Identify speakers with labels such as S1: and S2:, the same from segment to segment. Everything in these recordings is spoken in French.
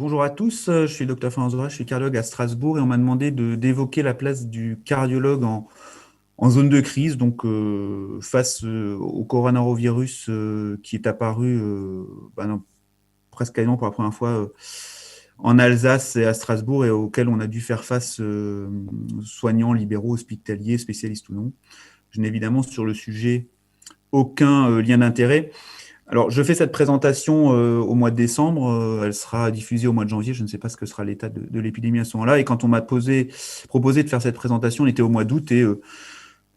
S1: Bonjour à tous, je suis le Dr François, je suis cardiologue à Strasbourg et on m'a demandé d'évoquer la place du cardiologue en zone de crise, donc face au coronavirus qui est apparu presque quasiment pour la première fois en Alsace et à Strasbourg et auquel on a dû faire face, soignants, libéraux, hospitaliers, spécialistes ou non. Je n'ai évidemment sur le sujet aucun lien d'intérêt. Alors, je fais cette présentation au mois de décembre. Elle sera diffusée au mois de janvier. Je ne sais pas ce que sera l'état de l'épidémie à ce moment-là. Et quand on m'a proposé de faire cette présentation, on était au mois d'août et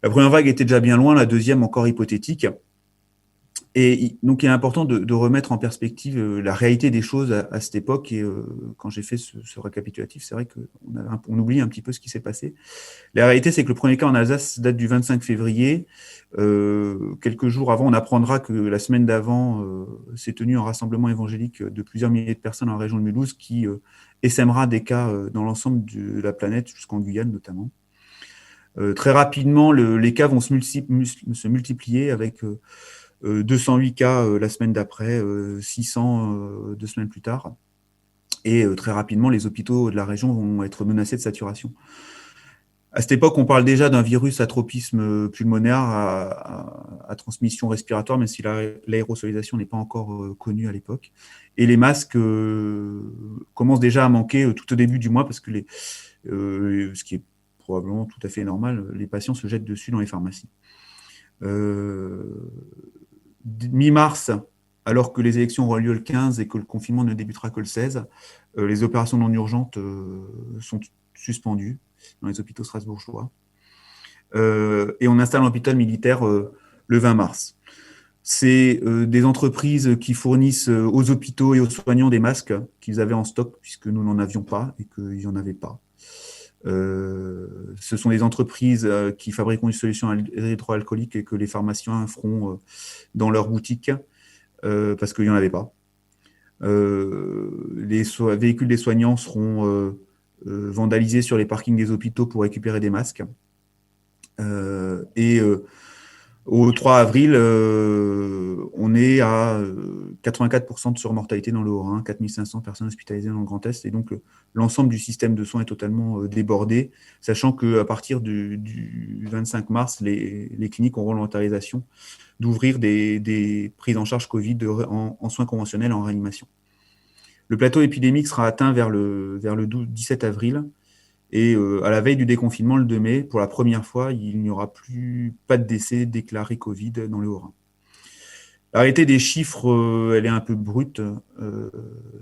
S1: la première vague était déjà bien loin, la deuxième encore hypothétique. Et donc, il est important de remettre en perspective la réalité des choses à cette époque. Et quand j'ai fait ce récapitulatif, c'est vrai qu'on oublie un petit peu ce qui s'est passé. La réalité, c'est que le premier cas en Alsace date du 25 février. Quelques jours avant, on apprendra que la semaine d'avant s'est tenu un rassemblement évangélique de plusieurs milliers de personnes dans la région de Mulhouse qui essaimera des cas dans l'ensemble de la planète, jusqu'en Guyane notamment. Très rapidement, les cas vont se multiplier avec 208 cas la semaine d'après, 600 deux semaines plus tard. Et très rapidement, les hôpitaux de la région vont être menacés de saturation. À cette époque, on parle déjà d'un virus à tropisme pulmonaire à transmission respiratoire, même si l'aérosolisation n'est pas encore connue à l'époque. Et les masques commencent déjà à manquer tout au début du mois, parce que ce qui est probablement tout à fait normal, les patients se jettent dessus dans les pharmacies. Mi-mars, alors que les élections auront lieu le 15 et que le confinement ne débutera que le 16, les opérations non urgentes sont suspendues dans les hôpitaux strasbourgeois. Et on installe un hôpital militaire le 20 mars. C'est des entreprises qui fournissent aux hôpitaux et aux soignants des masques qu'ils avaient en stock, puisque nous n'en avions pas et qu'ils n'y en avaient pas. Ce sont des entreprises qui fabriquent une solution érythroalcoolique et que les pharmaciens feront dans leur boutique parce qu'il n'y en avait pas. Les véhicules des soignants seront vandalisés sur les parkings des hôpitaux pour récupérer des masques. Et au 3 avril, on est à 84% de surmortalité dans le Haut-Rhin, 4500 personnes hospitalisées dans le Grand Est, et donc l'ensemble du système de soins est totalement débordé, sachant qu'à partir du 25 mars, les cliniques auront l'autorisation d'ouvrir des prises en charge Covid en soins conventionnels en réanimation. Le plateau épidémique sera atteint vers le 17 avril, et à la veille du déconfinement, le 2 mai, pour la première fois, il n'y aura pas de décès déclaré Covid dans le Haut-Rhin. La réalité des chiffres, elle est un peu brute,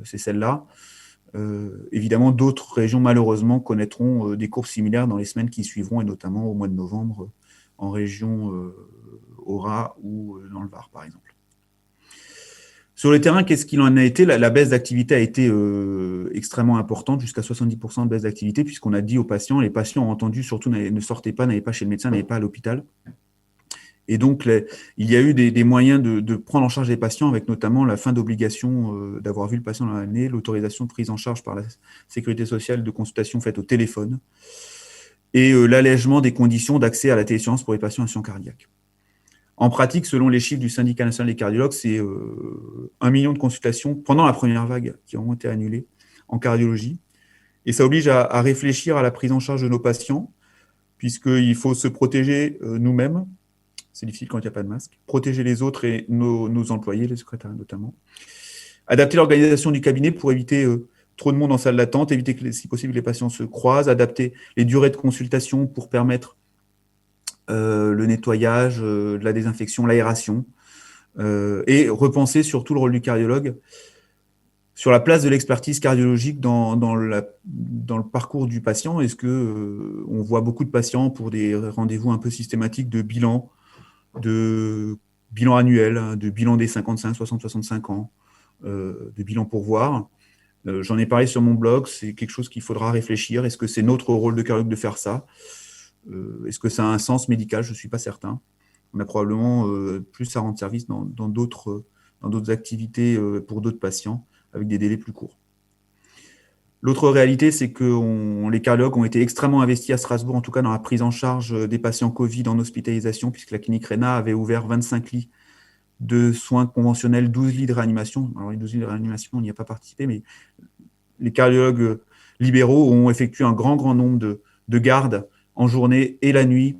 S1: c'est celle-là. Évidemment, d'autres régions, malheureusement, connaîtront des courbes similaires dans les semaines qui suivront, et notamment au mois de novembre, en région Aura ou dans le Var, par exemple. Sur le terrain, qu'est-ce qu'il en a été? La baisse d'activité a été extrêmement importante, jusqu'à 70% de baisse d'activité, puisqu'on a dit aux patients, les patients ont entendu, surtout ne sortez pas, n'allez pas chez le médecin, n'allez pas à l'hôpital. Et donc, il y a eu des moyens de prendre en charge les patients, avec notamment la fin d'obligation d'avoir vu le patient dans l'année, l'autorisation de prise en charge par la sécurité sociale de consultation faite au téléphone, et l'allègement des conditions d'accès à la télésurveillance pour les patients insuffisants cardiaques. En pratique, selon les chiffres du syndicat national des cardiologues, c'est 1 million de consultations pendant la première vague qui ont été annulées en cardiologie. Et ça oblige à réfléchir à la prise en charge de nos patients, puisqu'il faut se protéger nous-mêmes. C'est difficile quand il n'y a pas de masque. Protéger les autres et nos employés, les secrétaires notamment. Adapter l'organisation du cabinet pour éviter trop de monde en salle d'attente, éviter que, si possible, les patients se croisent, adapter les durées de consultation pour permettre le nettoyage, la désinfection, l'aération, et repenser surtout le rôle du cardiologue sur la place de l'expertise cardiologique dans le parcours du patient. Est-ce que on voit beaucoup de patients pour des rendez-vous un peu systématiques de bilan annuel, hein, de bilan des 55, 60, 65 ans, de bilan pour voir. J'en ai parlé sur mon blog, c'est quelque chose qu'il faudra réfléchir. Est-ce que c'est notre rôle de cardiologue de faire ça? Est-ce que ça a un sens médical? Je ne suis pas certain. On a probablement plus à rendre service dans d'autres activités pour d'autres patients, avec des délais plus courts. L'autre réalité, c'est que les cardiologues ont été extrêmement investis à Strasbourg, en tout cas dans la prise en charge des patients Covid en hospitalisation, puisque la clinique Réna avait ouvert 25 lits de soins conventionnels, 12 lits de réanimation. Alors les 12 lits de réanimation, on n'y a pas participé, mais les cardiologues libéraux ont effectué un grand nombre de gardes en journée et la nuit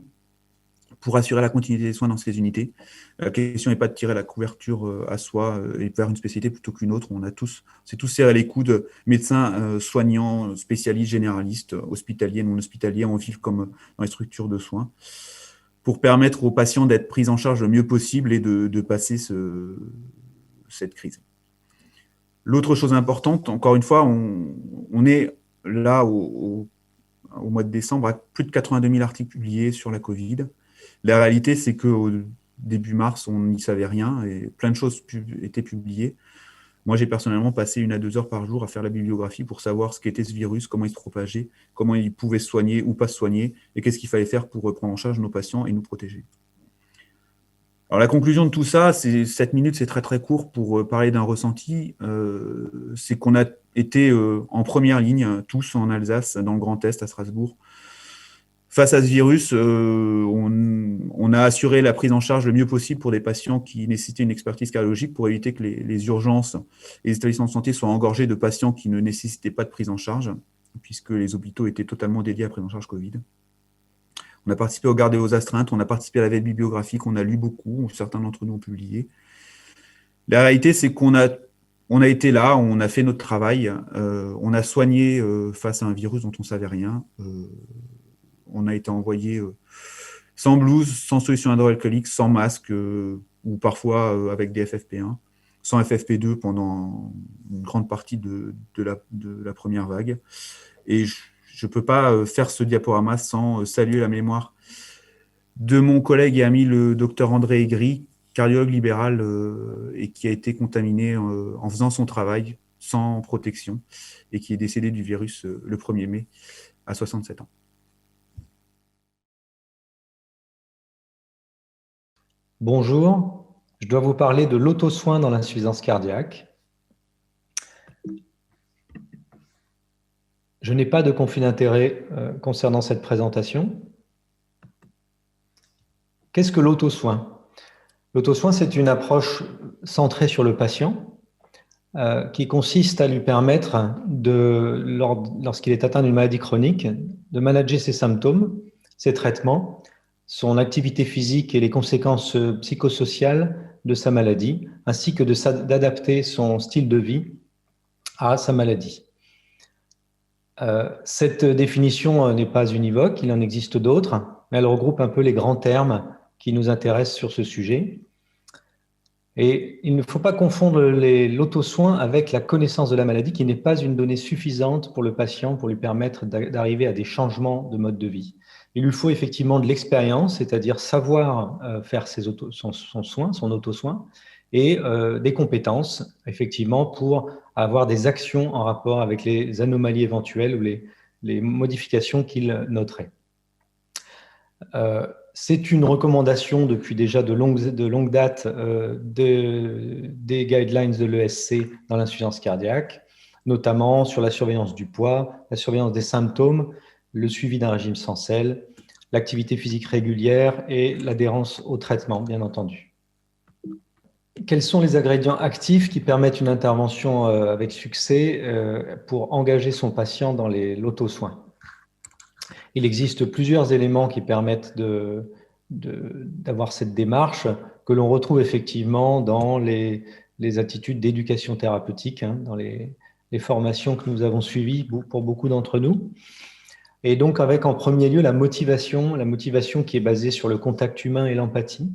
S1: pour assurer la continuité des soins dans ces unités. La question n'est pas de tirer la couverture à soi et vers une spécialité plutôt qu'une autre. C'est tous serré les coudes, médecins, soignants, spécialistes, généralistes, hospitaliers, non hospitaliers, on vit comme dans les structures de soins, pour permettre aux patients d'être pris en charge le mieux possible et de passer cette crise. L'autre chose importante, encore une fois, on est là au mois de décembre à plus de 82 000 articles publiés sur la Covid. La réalité, c'est qu'au début mars, on n'y savait rien et plein de choses étaient publiées. Moi, j'ai personnellement passé 1 à 2 heures par jour à faire la bibliographie pour savoir ce qu'était ce virus, comment il se propageait, comment il pouvait se soigner ou pas se soigner, et qu'est-ce qu'il fallait faire pour prendre en charge nos patients et nous protéger. Alors, la conclusion de tout ça, 7 minutes, c'est très court pour parler d'un ressenti. C'est qu'on a été en première ligne, tous en Alsace, dans le Grand Est, à Strasbourg. Face à ce virus, on a assuré la prise en charge le mieux possible pour des patients qui nécessitaient une expertise cardiologique pour éviter que les urgences et les établissements de santé soient engorgés de patients qui ne nécessitaient pas de prise en charge, puisque les hôpitaux étaient totalement dédiés à la prise en charge Covid. On a participé aux gardes et aux astreintes, on a participé à la veille bibliographique, on a lu beaucoup, certains d'entre nous ont publié. La réalité, c'est qu'on a été là, on a fait notre travail, on a soigné face à un virus dont on ne savait rien. On a été envoyé sans blouse, sans solution hydroalcoolique, sans masque, ou parfois avec des FFP1, sans FFP2 pendant une grande partie de la première vague. Et je ne peux pas faire ce diaporama sans saluer la mémoire de mon collègue et ami, le docteur André Aigri, cardiologue libéral et qui a été contaminé en faisant son travail sans protection et qui est décédé du virus le 1er mai à 67 ans.
S2: Bonjour, je dois vous parler de l'auto-soin dans l'insuffisance cardiaque. Je n'ai pas de conflit d'intérêt concernant cette présentation. Qu'est-ce que l'auto-soin? L'auto-soin, c'est une approche centrée sur le patient qui consiste à lui permettre, lorsqu'il est atteint d'une maladie chronique, de manager ses symptômes, ses traitements, son activité physique et les conséquences psychosociales de sa maladie, ainsi que d'adapter son style de vie à sa maladie. Cette définition n'est pas univoque, il en existe d'autres, mais elle regroupe un peu les grands termes qui nous intéressent sur ce sujet. Et il ne faut pas confondre l'auto-soin avec la connaissance de la maladie, qui n'est pas une donnée suffisante pour le patient pour lui permettre d'arriver à des changements de mode de vie. Il lui faut effectivement de l'expérience, c'est-à-dire savoir faire son soin, son auto-soin, et des compétences, effectivement, pour avoir des actions en rapport avec les anomalies éventuelles ou les modifications qu'il noterait. C'est une recommandation depuis déjà de longue date des guidelines de l'ESC dans l'insuffisance cardiaque, notamment sur la surveillance du poids, la surveillance des symptômes, le suivi d'un régime sans sel, l'activité physique régulière et l'adhérence au traitement, bien entendu. Quels sont les ingrédients actifs qui permettent une intervention avec succès pour engager son patient dans l'auto-soin? Il existe plusieurs éléments qui permettent d'avoir cette démarche que l'on retrouve effectivement dans les attitudes d'éducation thérapeutique, dans les formations que nous avons suivies pour beaucoup d'entre nous. Et donc avec en premier lieu la motivation qui est basée sur le contact humain et l'empathie,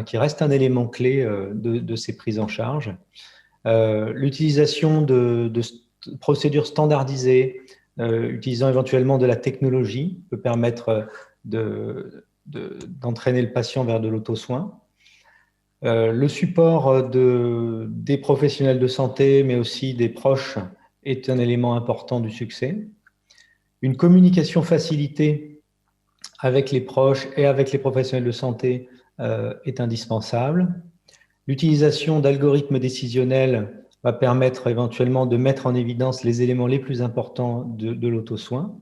S2: qui reste un élément clé de ces prises en charge. L'utilisation de procédures standardisées, utilisant éventuellement de la technologie, peut permettre d'entraîner le patient vers de l'auto-soin. Le support des professionnels de santé, mais aussi des proches, est un élément important du succès. Une communication facilitée avec les proches et avec les professionnels de santé est indispensable. L'utilisation d'algorithmes décisionnels va permettre éventuellement de mettre en évidence les éléments les plus importants de l'auto-soin,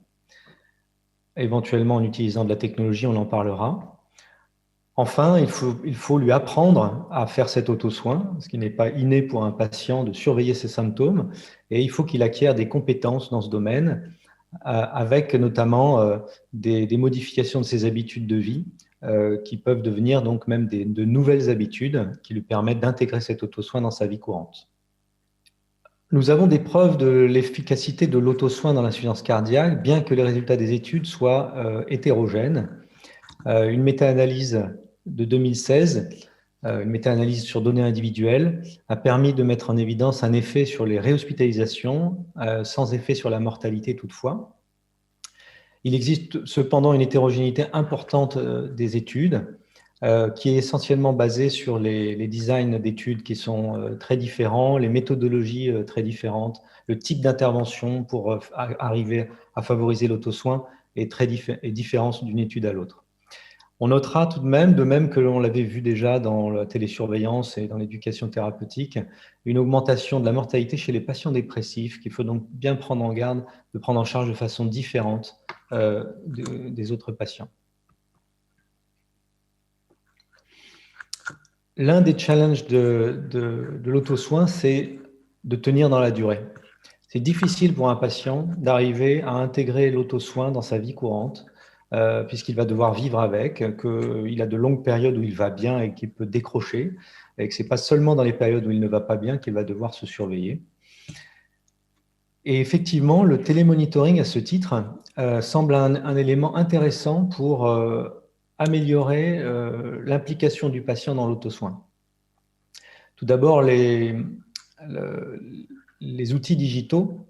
S2: éventuellement en utilisant de la technologie, on en parlera. Enfin, il faut lui apprendre à faire cet auto-soin, ce qui n'est pas inné pour un patient de surveiller ses symptômes, et il faut qu'il acquiert des compétences dans ce domaine, avec notamment des modifications de ses habitudes de vie, qui peuvent devenir donc même de nouvelles habitudes qui lui permettent d'intégrer cet auto-soin dans sa vie courante. Nous avons des preuves de l'efficacité de l'auto-soin dans l'insuffisance cardiaque, bien que les résultats des études soient hétérogènes. Une méta-analyse de 2016, une méta-analyse sur données individuelles, a permis de mettre en évidence un effet sur les réhospitalisations, sans effet sur la mortalité toutefois. Il existe cependant une hétérogénéité importante des études, qui est essentiellement basée sur les designs d'études qui sont très différents, les méthodologies très différentes, le type d'intervention pour arriver à favoriser l'auto-soin est différent d'une étude à l'autre. On notera tout de même que l'on l'avait vu déjà dans la télésurveillance et dans l'éducation thérapeutique, une augmentation de la mortalité chez les patients dépressifs qu'il faut donc bien prendre en garde de prendre en charge de façon différente des autres patients. L'un des challenges de l'auto-soin, c'est de tenir dans la durée. C'est difficile pour un patient d'arriver à intégrer l'auto-soin dans sa vie courante, puisqu'il va devoir vivre avec, qu'il a de longues périodes où il va bien et qu'il peut décrocher, et que ce n'est pas seulement dans les périodes où il ne va pas bien qu'il va devoir se surveiller. Et effectivement, le télémonitoring à ce titre semble un élément intéressant pour améliorer l'implication du patient dans l'auto-soin. Tout d'abord, les outils digitaux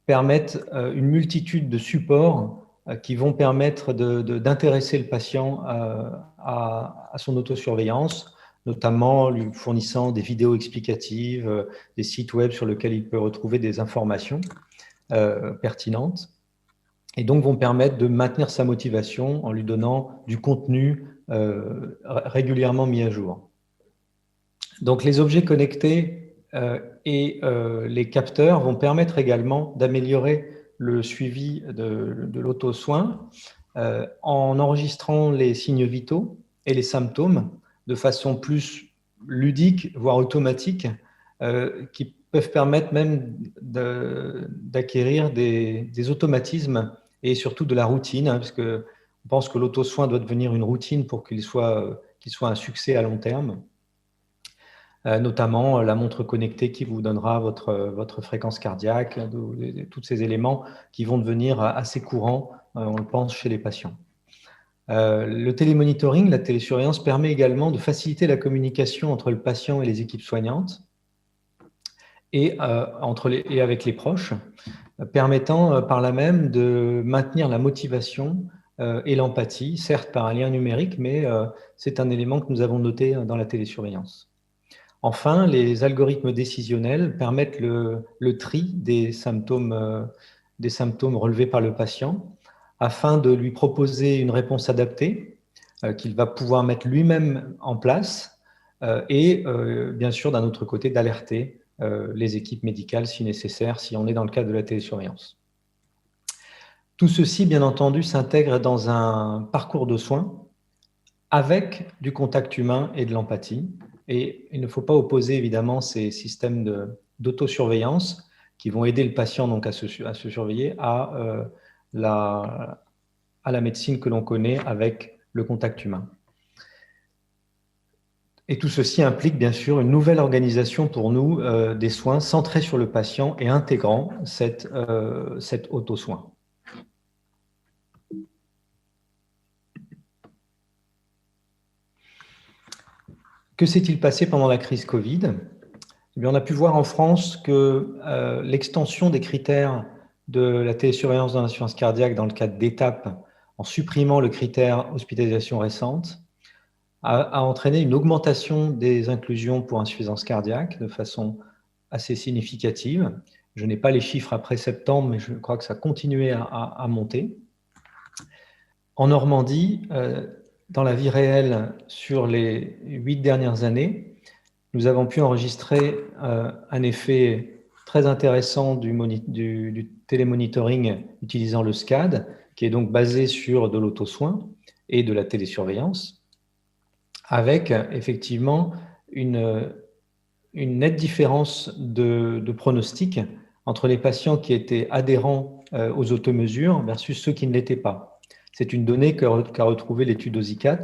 S2: permettent une multitude de supports qui vont permettre d'intéresser le patient à son autosurveillance, notamment lui fournissant des vidéos explicatives, des sites web sur lesquels il peut retrouver des informations pertinentes, et donc vont permettre de maintenir sa motivation en lui donnant du contenu régulièrement mis à jour. Donc les objets connectés et les capteurs vont permettre également d'améliorer le suivi de l'auto-soin en enregistrant les signes vitaux et les symptômes de façon plus ludique, voire automatique, qui peuvent permettre même d'acquérir des automatismes et surtout de la routine, hein, parce qu'on pense que l'auto-soin doit devenir une routine pour qu'il soit un succès à long terme. Notamment la montre connectée qui vous donnera votre fréquence cardiaque, tous ces éléments qui vont devenir assez courants, on le pense, chez les patients. Le télémonitoring, la télésurveillance, permet également de faciliter la communication entre le patient et les équipes soignantes et avec les proches, permettant par là même de maintenir la motivation et l'empathie, certes par un lien numérique, mais c'est un élément que nous avons noté dans la télésurveillance. Enfin, les algorithmes décisionnels permettent le tri des symptômes relevés par le patient afin de lui proposer une réponse adaptée qu'il va pouvoir mettre lui-même en place et bien sûr, d'un autre côté, d'alerter les équipes médicales si nécessaire, si on est dans le cadre de la télésurveillance. Tout ceci, bien entendu, s'intègre dans un parcours de soins avec du contact humain et de l'empathie. Et il ne faut pas opposer évidemment ces systèmes d'autosurveillance qui vont aider le patient donc à se surveiller à la médecine que l'on connaît avec le contact humain. Et tout ceci implique bien sûr une nouvelle organisation pour nous des soins centrés sur le patient et intégrant cet auto-soin. Que s'est-il passé pendant la crise Covid ? Eh bien, on a pu voir en France que l'extension des critères de la télésurveillance dans l'insuffisance cardiaque dans le cadre d'étapes, en supprimant le critère hospitalisation récente, a entraîné une augmentation des inclusions pour insuffisance cardiaque de façon assez significative. Je n'ai pas les chiffres après septembre, mais je crois que ça a continué à monter. En Normandie, dans la vie réelle, sur les 8 dernières années, nous avons pu enregistrer un effet très intéressant du télémonitoring utilisant le SCAD, qui est donc basé sur de l'auto-soin et de la télésurveillance. avec effectivement une nette différence de pronostic entre les patients qui étaient adhérents aux automesures versus ceux qui ne l'étaient pas. C'est une donnée qu'a retrouvée l'étude OSICAT,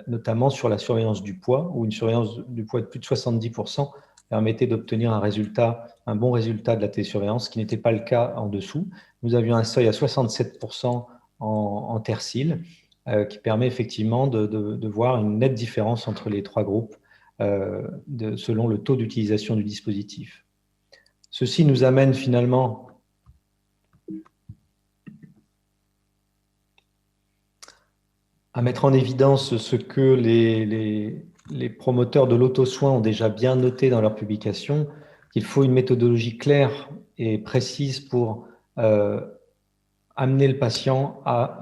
S2: notamment sur la surveillance du poids, où une surveillance du poids de plus de 70% permettait d'obtenir un bon résultat de la télésurveillance, ce qui n'était pas le cas en dessous. Nous avions un seuil à 67% en tercile, qui permet effectivement de voir une nette différence entre les trois groupes selon le taux d'utilisation du dispositif. Ceci nous amène finalement à mettre en évidence ce que les promoteurs de l'auto-soin ont déjà bien noté dans leurs publications, qu'il faut une méthodologie claire et précise pour amener le patient à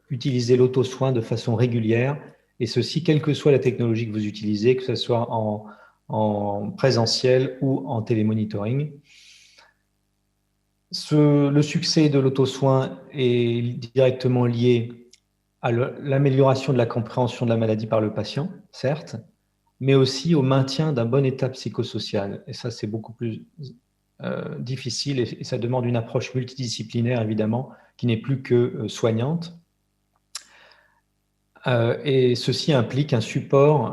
S2: utiliser l'auto-soin de façon régulière, et ceci, quelle que soit la technologie que vous utilisez, que ce soit en présentiel ou en télémonitoring. Le succès de l'auto-soin est directement lié à l'amélioration de la compréhension de la maladie par le patient, certes, mais aussi au maintien d'un bon état psychosocial. Et ça, c'est beaucoup plus difficile et ça demande une approche multidisciplinaire, évidemment, qui n'est plus que soignante. Et ceci implique un support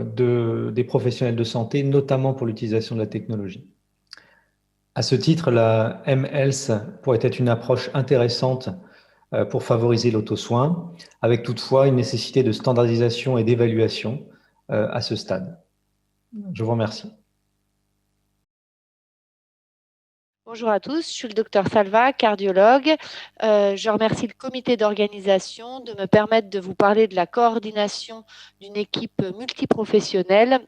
S2: des professionnels de santé, notamment pour l'utilisation de la technologie. À ce titre, la mHealth pourrait être une approche intéressante pour favoriser l'auto-soin, avec toutefois une nécessité de standardisation et d'évaluation à ce stade. Je vous remercie.
S3: Bonjour à tous, je suis le docteur Salva, cardiologue. Je remercie le comité d'organisation de me permettre de vous parler de la coordination d'une équipe multiprofessionnelle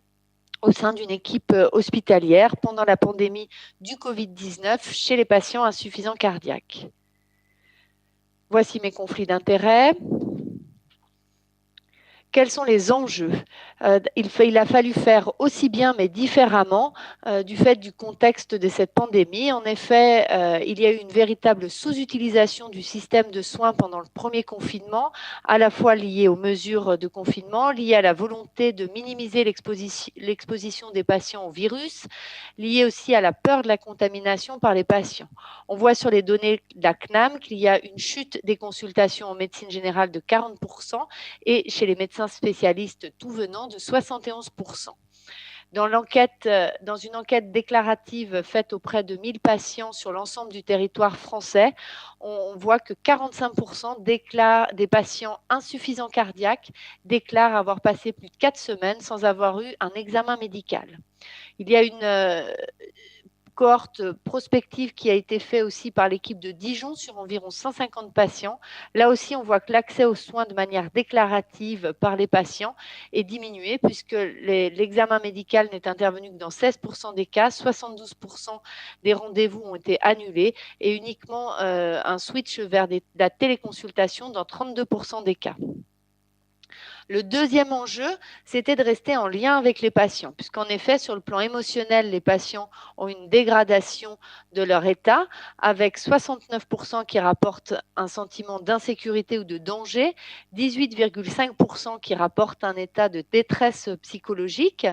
S3: au sein d'une équipe hospitalière pendant la pandémie du Covid-19 chez les patients insuffisants cardiaques. Voici mes conflits d'intérêts. Quels sont les enjeux? Il a fallu faire aussi bien mais différemment du fait du contexte de cette pandémie. En effet, il y a eu une véritable sous-utilisation du système de soins pendant le premier confinement, à la fois liée aux mesures de confinement, liée à la volonté de minimiser l'exposition des patients au virus, liée aussi à la peur de la contamination par les patients. On voit sur les données de la CNAM qu'il y a une chute des consultations en médecine générale de 40% et chez les médecins spécialistes tout venant de 71%. Dans une enquête déclarative faite auprès de 1000 patients sur l'ensemble du territoire français, on voit que 45% des patients insuffisants cardiaques déclarent avoir passé plus de 4 semaines sans avoir eu un examen médical. Il y a une cohorte prospective qui a été faite aussi par l'équipe de Dijon sur environ 150 patients. Là aussi, on voit que l'accès aux soins de manière déclarative par les patients est diminué puisque l'examen médical n'est intervenu que dans 16% des cas, 72% des rendez-vous ont été annulés et uniquement un switch vers la téléconsultation dans 32% des cas. Le deuxième enjeu, c'était de rester en lien avec les patients, puisqu'en effet, sur le plan émotionnel, les patients ont une dégradation de leur état, avec 69% qui rapportent un sentiment d'insécurité ou de danger, 18,5% qui rapportent un état de détresse psychologique,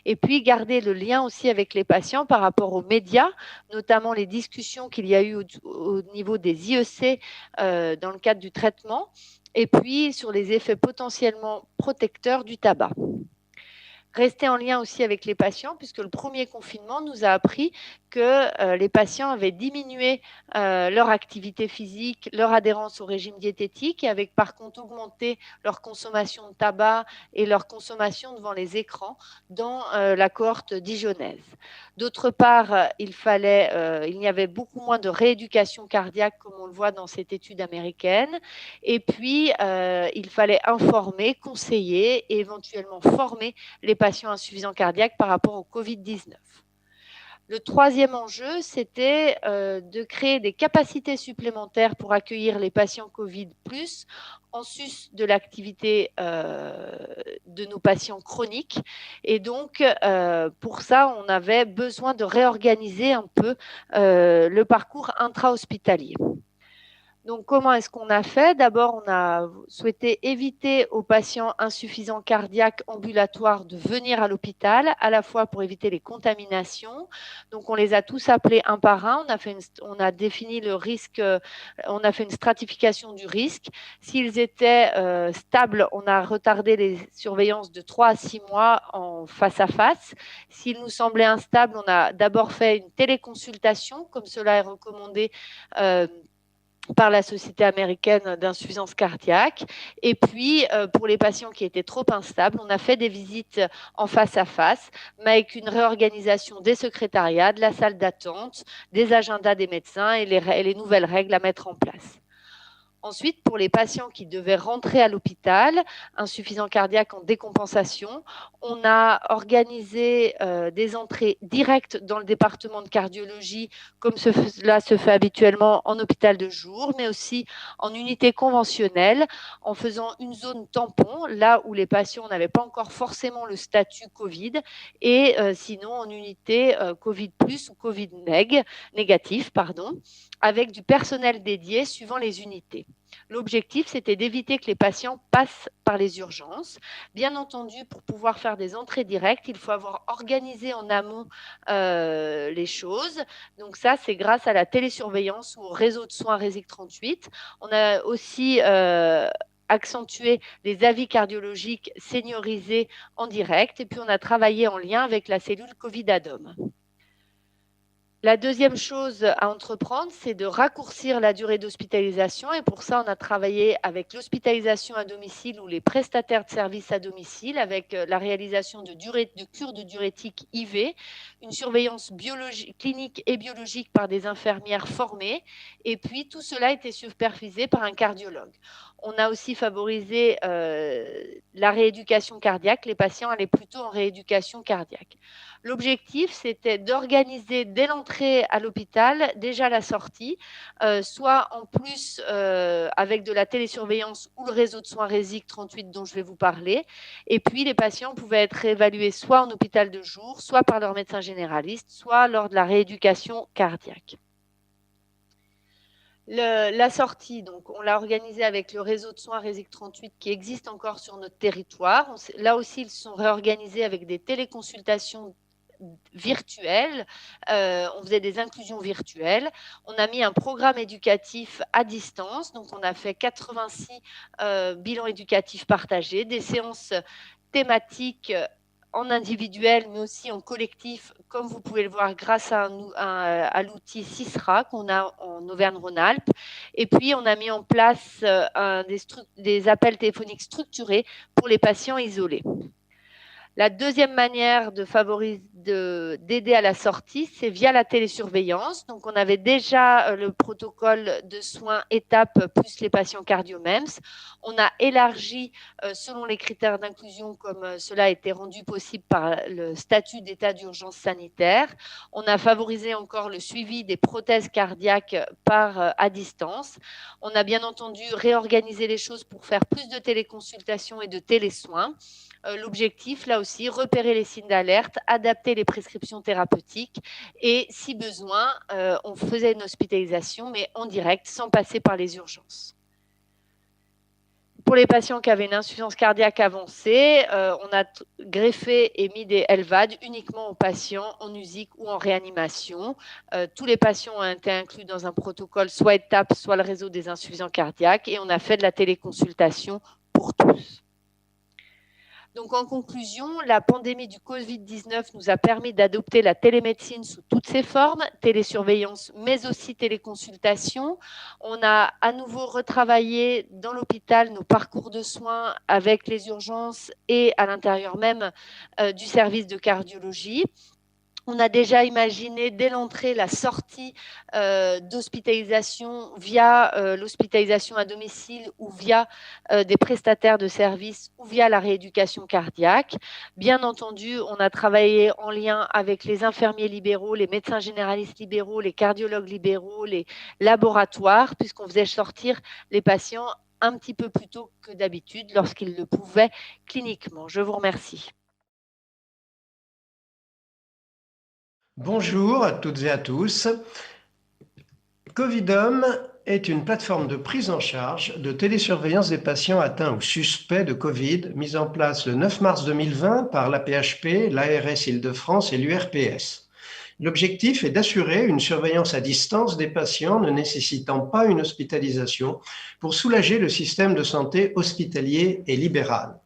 S3: et puis garder le lien aussi avec les patients par rapport aux médias, notamment les discussions qu'il y a eu au niveau des IEC dans le cadre du traitement, et puis sur les effets potentiellement protecteurs du tabac. Rester en lien aussi avec les patients, puisque le premier confinement nous a appris que les patients avaient diminué leur activité physique, leur adhérence au régime diététique, et avaient par contre augmenté leur consommation de tabac et leur consommation devant les écrans dans la cohorte dijonnaise. D'autre part, il y avait beaucoup moins de rééducation cardiaque, comme on le voit dans cette étude américaine. Et puis, il fallait informer, conseiller et éventuellement former les patients insuffisants cardiaques par rapport au Covid-19. Le troisième enjeu, c'était de créer des capacités supplémentaires pour accueillir les patients Covid+, en sus de l'activité de nos patients chroniques. Et donc, pour ça, on avait besoin de réorganiser un peu le parcours intra-hospitalier. Donc, comment est-ce qu'on a fait? D'abord, on a souhaité éviter aux patients insuffisants cardiaques ambulatoires de venir à l'hôpital, à la fois pour éviter les contaminations. Donc, on les a tous appelés un par un. On a défini le risque, on a fait une stratification du risque. S'ils étaient stables, on a retardé les surveillances de 3 à 6 mois en face à face. S'ils nous semblaient instables, on a d'abord fait une téléconsultation, comme cela est recommandé par la Société américaine d'insuffisance cardiaque. Et puis, pour les patients qui étaient trop instables, on a fait des visites en face à face, mais avec une réorganisation des secrétariats, de la salle d'attente, des agendas des médecins et les nouvelles règles à mettre en place. Ensuite, pour les patients qui devaient rentrer à l'hôpital, insuffisant cardiaque en décompensation, on a organisé des entrées directes dans le département de cardiologie, comme cela se fait habituellement en hôpital de jour, mais aussi en unité conventionnelle, en faisant une zone tampon, là où les patients n'avaient pas encore forcément le statut Covid, et sinon en unité Covid plus ou Covid négatif, avec du personnel dédié suivant les unités. L'objectif, c'était d'éviter que les patients passent par les urgences. Bien entendu, pour pouvoir faire des entrées directes, il faut avoir organisé en amont les choses. Donc ça, c'est grâce à la télésurveillance ou au réseau de soins RESIC 38. On a aussi accentué les avis cardiologiques seniorisés en direct. Et puis, on a travaillé en lien avec la cellule Covid-ADOM. La deuxième chose à entreprendre, c'est de raccourcir la durée d'hospitalisation. Et pour ça, on a travaillé avec l'hospitalisation à domicile ou les prestataires de services à domicile, avec la réalisation de cures de diurétique IV, une surveillance clinique et biologique par des infirmières formées. Et puis, tout cela a été supervisé par un cardiologue. On a aussi favorisé la rééducation cardiaque. Les patients allaient plutôt en rééducation cardiaque. L'objectif, c'était d'organiser dès l'entrée à l'hôpital, déjà la sortie, soit en plus avec de la télésurveillance ou le réseau de soins RESIC 38 dont je vais vous parler. Et puis, les patients pouvaient être évalués soit en hôpital de jour, soit par leur médecin généraliste, soit lors de la rééducation cardiaque. La sortie, donc, on l'a organisée avec le réseau de soins RESIC 38 qui existe encore sur notre territoire. Là aussi, ils sont réorganisés avec des téléconsultations virtuelles. On faisait des inclusions virtuelles. On a mis un programme éducatif à distance. Donc, on a fait 86 bilans éducatifs partagés, des séances thématiques en individuel, mais aussi en collectif, comme vous pouvez le voir grâce à l'outil CISRA qu'on a en Auvergne-Rhône-Alpes. Et puis, on a mis en place des appels téléphoniques structurés pour les patients isolés. La deuxième manière d'aider à la sortie, c'est via la télésurveillance. Donc, on avait déjà le protocole de soins étapes plus les patients cardio-MEMS. On a élargi selon les critères d'inclusion comme cela a été rendu possible par le statut d'état d'urgence sanitaire. On a favorisé encore le suivi des prothèses cardiaques à distance. On a bien entendu réorganisé les choses pour faire plus de téléconsultations et de télésoins. L'objectif, là aussi, repérer les signes d'alerte, adapter les prescriptions thérapeutiques et, si besoin, on faisait une hospitalisation, mais en direct, sans passer par les urgences. Pour les patients qui avaient une insuffisance cardiaque avancée, on a greffé et mis des LVAD uniquement aux patients en USIC ou en réanimation. Tous les patients ont été inclus dans un protocole, soit étape, soit le réseau des insuffisants cardiaques, et on a fait de la téléconsultation pour tous. Donc, en conclusion, la pandémie du Covid-19 nous a permis d'adopter la télémédecine sous toutes ses formes, télésurveillance, mais aussi téléconsultation. On a à nouveau retravaillé dans l'hôpital nos parcours de soins avec les urgences et à l'intérieur même du service de cardiologie. On a déjà imaginé dès l'entrée la sortie d'hospitalisation via l'hospitalisation à domicile ou via des prestataires de services ou via la rééducation cardiaque. Bien entendu, on a travaillé en lien avec les infirmiers libéraux, les médecins généralistes libéraux, les cardiologues libéraux, les laboratoires, puisqu'on faisait sortir les patients un petit peu plus tôt que d'habitude lorsqu'ils le pouvaient cliniquement. Je vous remercie.
S4: Bonjour à toutes et à tous. Covidom est une plateforme de prise en charge de télésurveillance des patients atteints ou suspects de Covid, mise en place le 9 mars 2020 par l'AP-HP, l'ARS Île-de-France et l'URPS. L'objectif est d'assurer une surveillance à distance des patients ne nécessitant pas une hospitalisation pour soulager le système de santé hospitalier et libéral.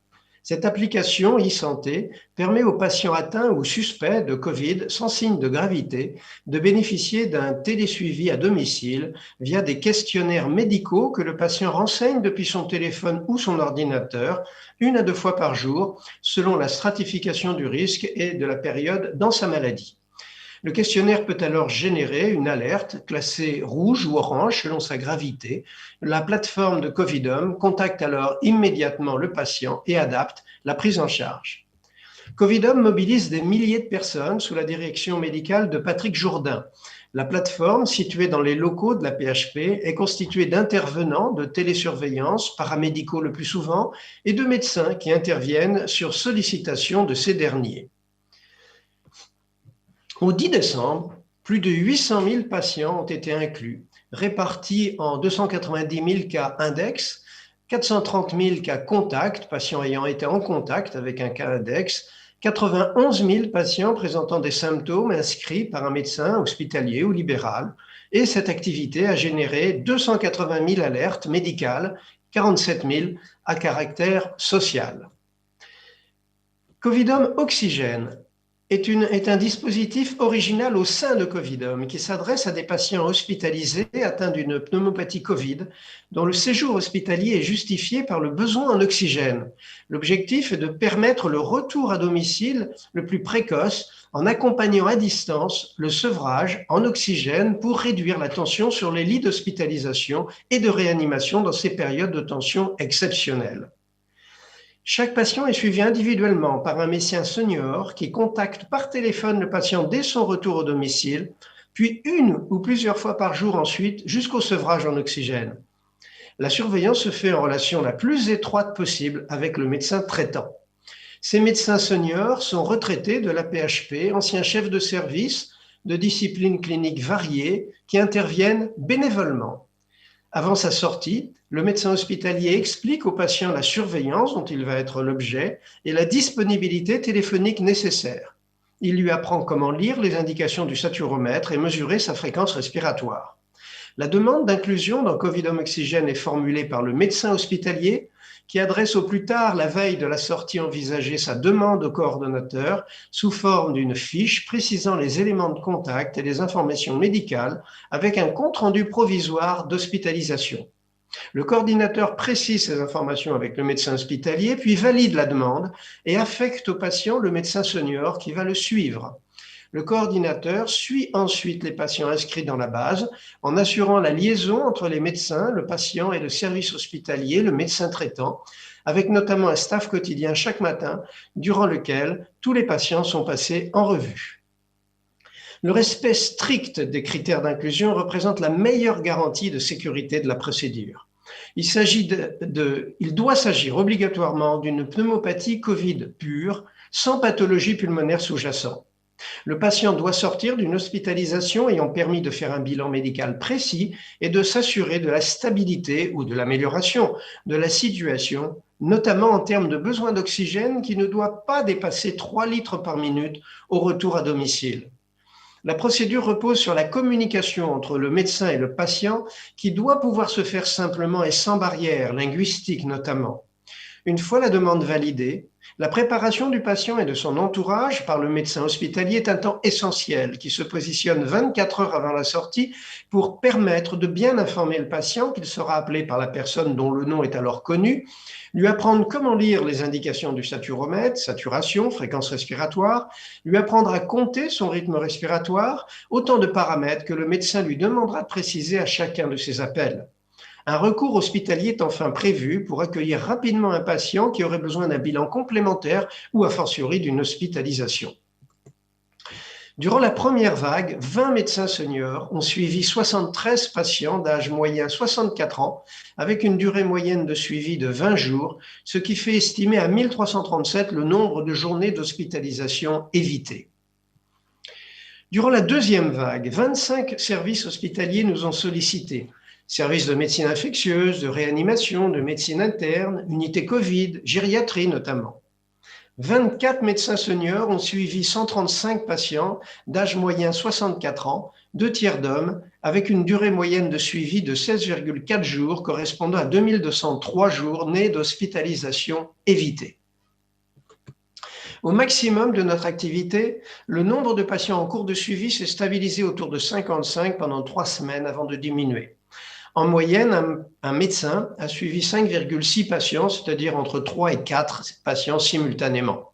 S4: Cette application e-santé permet aux patients atteints ou suspects de Covid sans signe de gravité de bénéficier d'un télésuivi à domicile via des questionnaires médicaux que le patient renseigne depuis son téléphone ou son ordinateur 1 à 2 fois par jour selon la stratification du risque et de la période dans sa maladie. Le questionnaire peut alors générer une alerte classée rouge ou orange selon sa gravité. La plateforme de Covidom contacte alors immédiatement le patient et adapte la prise en charge. Covidom mobilise des milliers de personnes sous la direction médicale de Patrick Jourdain. La plateforme, située dans les locaux de la PHP, est constituée d'intervenants de télésurveillance, paramédicaux le plus souvent, et de médecins qui interviennent sur sollicitation de ces derniers. Au 10 décembre, plus de 800 000 patients ont été inclus, répartis en 290 000 cas index, 430 000 cas contact, patients ayant été en contact avec un cas index, 91 000 patients présentant des symptômes inscrits par un médecin hospitalier ou libéral. Et cette activité a généré 280 000 alertes médicales, 47 000 à caractère social. Covidom Oxygène est un dispositif original au sein de Covidom qui s'adresse à des patients hospitalisés atteints d'une pneumopathie Covid dont le séjour hospitalier est justifié par le besoin en oxygène. L'objectif est de permettre le retour à domicile le plus précoce en accompagnant à distance le sevrage en oxygène pour réduire la tension sur les lits d'hospitalisation et de réanimation dans ces périodes de tension exceptionnelles. Chaque patient est suivi individuellement par un médecin senior qui contacte par téléphone le patient dès son retour au domicile, puis 1 ou plusieurs fois par jour ensuite jusqu'au sevrage en oxygène. La surveillance se fait en relation la plus étroite possible avec le médecin traitant. Ces médecins seniors sont retraités de la PHP, anciens chefs de service de disciplines cliniques variées qui interviennent bénévolement. Avant sa sortie, le médecin hospitalier explique au patient la surveillance dont il va être l'objet et la disponibilité téléphonique nécessaire. Il lui apprend comment lire les indications du saturomètre et mesurer sa fréquence respiratoire. La demande d'inclusion dans Covidom Oxygène est formulée par le médecin hospitalier qui adresse au plus tard la veille de la sortie envisagée sa demande au coordonnateur sous forme d'une fiche précisant les éléments de contact et les informations médicales avec un compte-rendu provisoire d'hospitalisation. Le coordinateur précise ces informations avec le médecin hospitalier, puis valide la demande et affecte au patient le médecin senior qui va le suivre. Le coordinateur suit ensuite les patients inscrits dans la base en assurant la liaison entre les médecins, le patient et le service hospitalier, le médecin traitant, avec notamment un staff quotidien chaque matin, durant lequel tous les patients sont passés en revue. Le respect strict des critères d'inclusion représente la meilleure garantie de sécurité de la procédure. Il doit s'agir obligatoirement d'une pneumopathie Covid pure, sans pathologie pulmonaire sous-jacente. Le patient doit sortir d'une hospitalisation ayant permis de faire un bilan médical précis et de s'assurer de la stabilité ou de l'amélioration de la situation, notamment en termes de besoin d'oxygène qui ne doit pas dépasser 3 litres par minute au retour à domicile. La procédure repose sur la communication entre le médecin et le patient qui doit pouvoir se faire simplement et sans barrière, linguistique notamment. Une fois la demande validée, la préparation du patient et de son entourage par le médecin hospitalier est un temps essentiel qui se positionne 24 heures avant la sortie pour permettre de bien informer le patient qu'il sera appelé par la personne dont le nom est alors connu, lui apprendre comment lire les indications du saturomètre, saturation, fréquence respiratoire, lui apprendre à compter son rythme respiratoire, autant de paramètres que le médecin lui demandera de préciser à chacun de ses appels. Un recours hospitalier est enfin prévu pour accueillir rapidement un patient qui aurait besoin d'un bilan complémentaire ou a fortiori d'une hospitalisation. Durant la première vague, 20 médecins seniors ont suivi 73 patients d'âge moyen 64 ans avec une durée moyenne de suivi de 20 jours, ce qui fait estimer à 1337 le nombre de journées d'hospitalisation évitées. Durant la deuxième vague, 25 services hospitaliers nous ont sollicités, Services de médecine infectieuse, de réanimation, de médecine interne, unité Covid, gériatrie notamment. 24 médecins seniors ont suivi 135 patients d'âge moyen 64 ans, 2 tiers d'hommes, avec une durée moyenne de suivi de 16,4 jours, correspondant à 2203 journées d'hospitalisation évitées. Au maximum de notre activité, le nombre de patients en cours de suivi s'est stabilisé autour de 55 pendant 3 semaines avant de diminuer. En moyenne, un médecin a suivi 5,6 patients, c'est-à-dire entre 3 et 4 patients simultanément.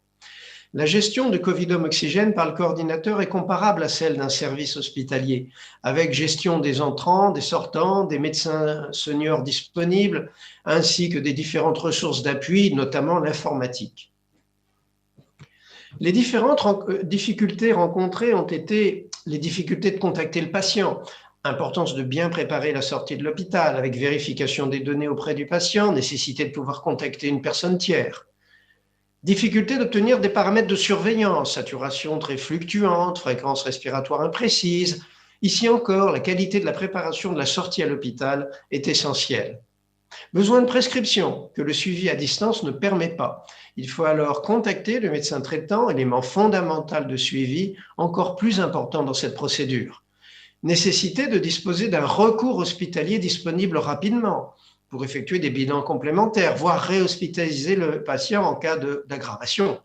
S4: La gestion de Covidom Oxygène par le coordinateur est comparable à celle d'un service hospitalier, avec gestion des entrants, des sortants, des médecins seniors disponibles, ainsi que des différentes ressources d'appui, notamment l'informatique. Les différentes difficultés rencontrées ont été les difficultés de contacter le patient, importance de bien préparer la sortie de l'hôpital avec vérification des données auprès du patient, nécessité de pouvoir contacter une personne tiers. Difficulté d'obtenir des paramètres de surveillance, saturation très fluctuante, fréquence respiratoire imprécise. Ici encore, la qualité de la préparation de la sortie à l'hôpital est essentielle. Besoin de prescription que le suivi à distance ne permet pas. Il faut alors contacter le médecin traitant, élément fondamental de suivi, encore plus important dans cette procédure. Nécessité de disposer d'un recours hospitalier disponible rapidement pour effectuer des bilans complémentaires, voire réhospitaliser le patient en cas d'aggravation.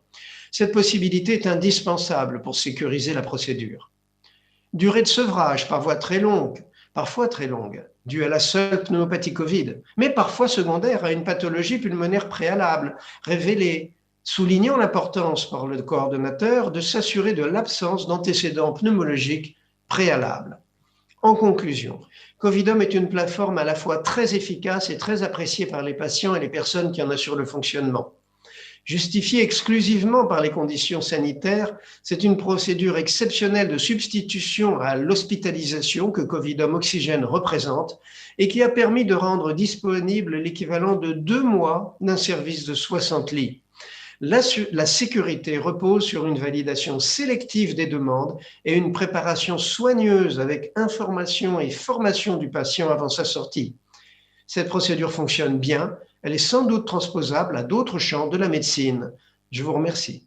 S4: Cette possibilité est indispensable pour sécuriser la procédure. Durée de sevrage, parfois très longue, due à la seule pneumopathie Covid, mais parfois secondaire à une pathologie pulmonaire préalable, révélée, soulignant l'importance par le coordonnateur de s'assurer de l'absence d'antécédents pneumologiques préalables. En conclusion, Covidom est une plateforme à la fois très efficace et très appréciée par les patients et les personnes qui en assurent le fonctionnement. Justifiée exclusivement par les conditions sanitaires, c'est une procédure exceptionnelle de substitution à l'hospitalisation que Covidom Oxygène représente et qui a permis de rendre disponible l'équivalent de 2 mois d'un service de 60 lits. La sécurité repose sur une validation sélective des demandes et une préparation soigneuse avec information et formation du patient avant sa sortie. Cette procédure fonctionne bien, elle est sans doute transposable à d'autres champs de la médecine. Je vous remercie.